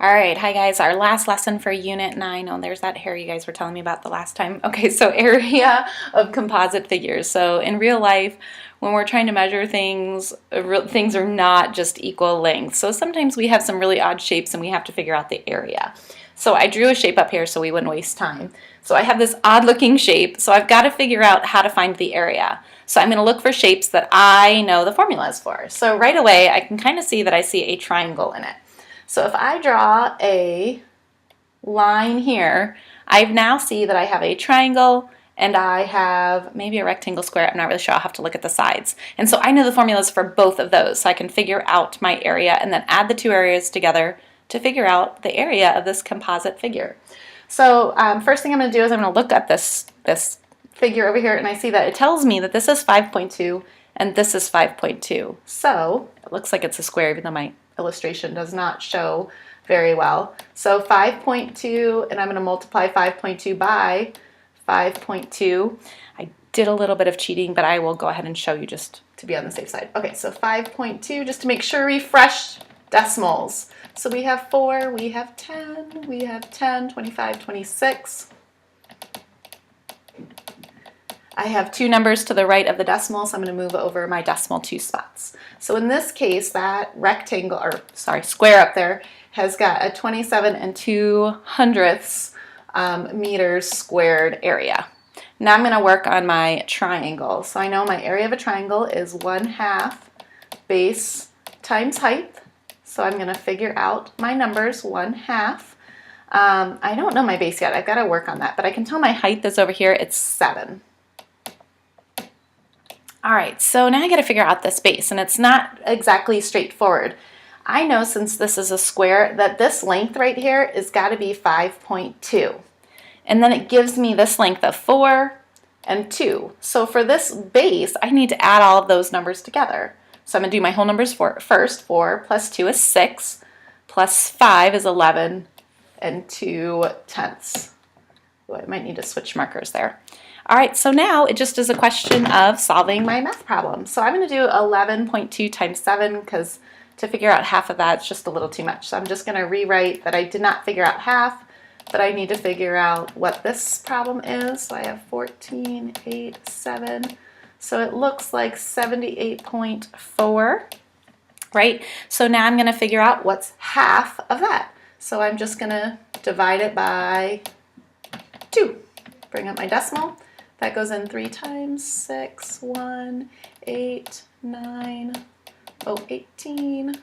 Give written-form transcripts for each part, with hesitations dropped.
All right, hi guys, our last lesson for Unit 9. Oh, there's that hair you guys were telling me about the last time. Okay, so area of composite figures. So in real life, when we're trying to measure things, things are not just equal length. So sometimes we have some really odd shapes and we have to figure out the area. So I drew a shape up here so we wouldn't waste time. So I have this odd looking shape, so I've got to figure out how to find the area. So I'm going to look for shapes that I know the formulas for. So right away, I can kind of see that I see a triangle in it. So if I draw a line here, I now see that I have a triangle and I have maybe a rectangle square. I'm not really sure. I'll have to look at the sides. And so I know the formulas for both of those. So I can figure out my area and then add the two areas together to figure out the area of this composite figure. So first thing I'm going to do is I'm going to look at this figure over here, and I see that it tells me that this is 5.2 and this is 5.2. So it looks like it's a square, even though my illustration does not show very well. So 5.2, and I'm going to multiply 5.2 by 5.2. I did a little bit of cheating, but I will go ahead and show you just to be on the safe side. Okay, so 5.2, just to make sure we refresh decimals. So we have 4, we have 10, we have 10, 25, 26. I have two numbers to the right of the decimal, so I'm going to move over my decimal 2 spots. So in this case, that rectangle, or sorry, square up there has got a 27 2/100 meters squared area. Now I'm going to work on my triangle. So I know my area of a triangle is 1/2 base times height. So I'm going to figure out my numbers, 1/2. I don't know my base yet. I've got to work on that, but I can tell my height is over here. It's 7. All right, so now I got to figure out this base, and it's not exactly straightforward. I know, since this is a square, that this length right here is got to be 5.2. And then it gives me this length of 4 and 2. So for this base, I need to add all of those numbers together. So I'm going to do my whole numbers first. 4 plus 2 is 6, plus 5 is 11, and 2/10. Ooh, I might need to switch markers there. All right, so now it just is a question of solving my math problem. So I'm going to do 11.2 times 7 because to figure out half of that is just a little too much. So I'm just going to rewrite that I did not figure out half, but I need to figure out what this problem is. So I have 14, 8, 7. So it looks like 78.4, right? So now I'm going to figure out what's half of that. So I'm just going to divide it by 2. Bring up my decimal. That goes in 3 times. 6, 1, 8, 9, 18,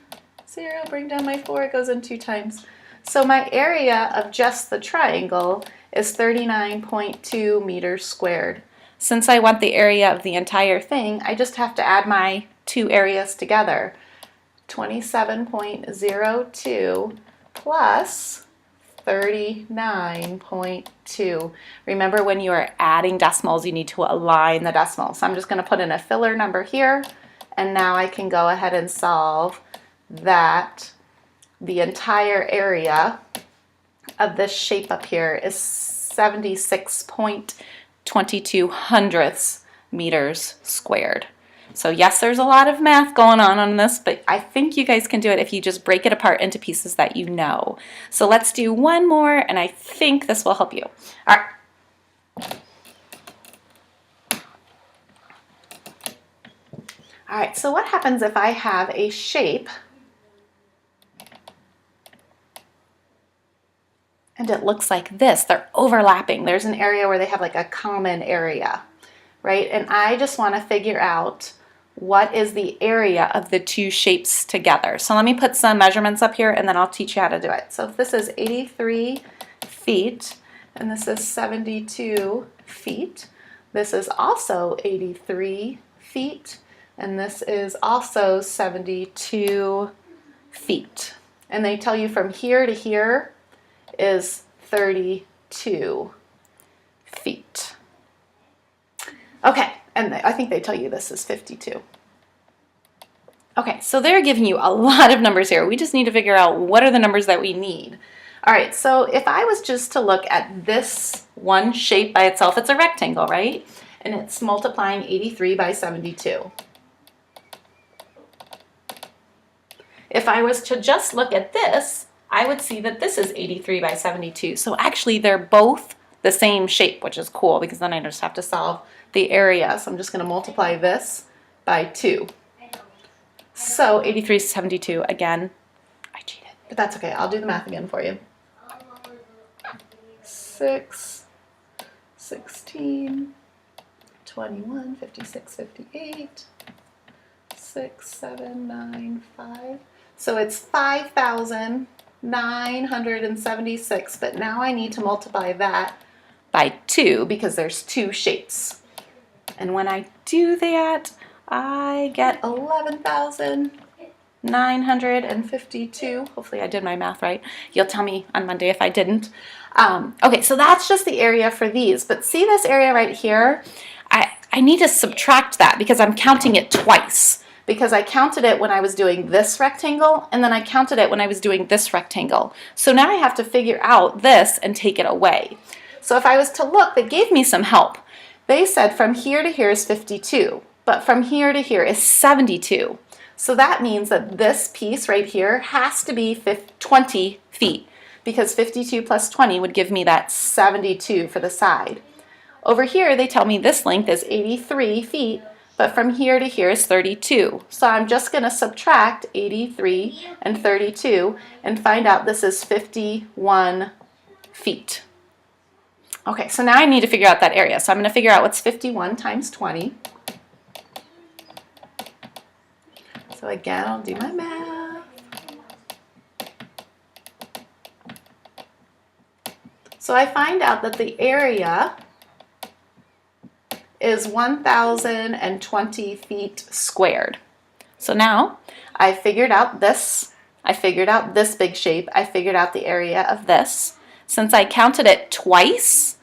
0. Bring down my 4. It goes in 2 times. So my area of just the triangle is 39.2 meters squared. Since I want the area of the entire thing, I just have to add my two areas together. 27.02 plus 39.2. Remember, when you are adding decimals, you need to align the decimals. So I'm just going to put in a filler number here, and now I can go ahead and solve that the entire area of this shape up here is 76.22 meters squared. So yes, there's a lot of math going on this, but I think you guys can do it if you just break it apart into pieces that you know. So let's do one more, and I think this will help you. All right. All right, so what happens if I have a shape and it looks like this? They're overlapping. There's an area where they have like a common area, right? And I just want to figure out what is the area of the two shapes together. So let me put some measurements up here, and then I'll teach you how to do it. So if this is 83 feet, and this is 72 feet, this is also 83 feet, and this is also 72 feet. And they tell you from here to here is 32 feet. Okay, and I think they tell you this is 52. Okay, so they're giving you a lot of numbers here. We just need to figure out what are the numbers that we need. All right, so if I was just to look at this one shape by itself, it's a rectangle, right? And it's multiplying 83 by 72. If I was to just look at this, I would see that this is 83 by 72. So actually they're both the same shape, which is cool because then I just have to solve the area. So I'm just going to multiply this by 2. So 83 is 72. Again, I cheated, but that's okay. I'll do the math again for you. 6, 16, 21, 56, 58, 6, 7, 9, 5. So it's 5,976, but now I need to multiply that by 2 because there's 2 shapes. And when I do that, I get 11,952. Hopefully I did my math right. You'll tell me on Monday if I didn't. Okay, so that's just the area for these. But see this area right here? I need to subtract that because I'm counting it twice. Because I counted it when I was doing this rectangle, and then I counted it when I was doing this rectangle. So now I have to figure out this and take it away. So if I was to look, they gave me some help. They said from here to here is 52, but from here to here is 72. So that means that this piece right here has to be 20 feet, because 52 plus 20 would give me that 72 for the side. Over here, they tell me this length is 83 feet, but from here to here is 32. So I'm just going to subtract 83 and 32 and find out this is 51 feet. Okay, so now I need to figure out that area. So I'm going to figure out what's 51 times 20. So again, I'll do my math. So I find out that the area is 1,020 feet squared. So now I figured out this big shape, I figured out the area of this. Since I counted it twice,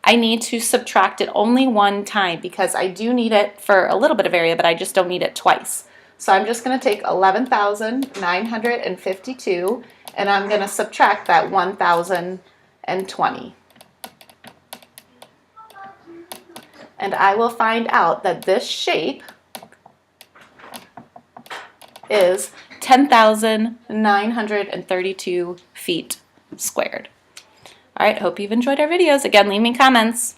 I need to subtract it only one time because I do need it for a little bit of area, but I just don't need it twice. So I'm just going to take 11,952 and I'm going to subtract that 1,020. And I will find out that this shape is 10,932 feet squared. All right, hope you've enjoyed our videos. Again, leave me comments.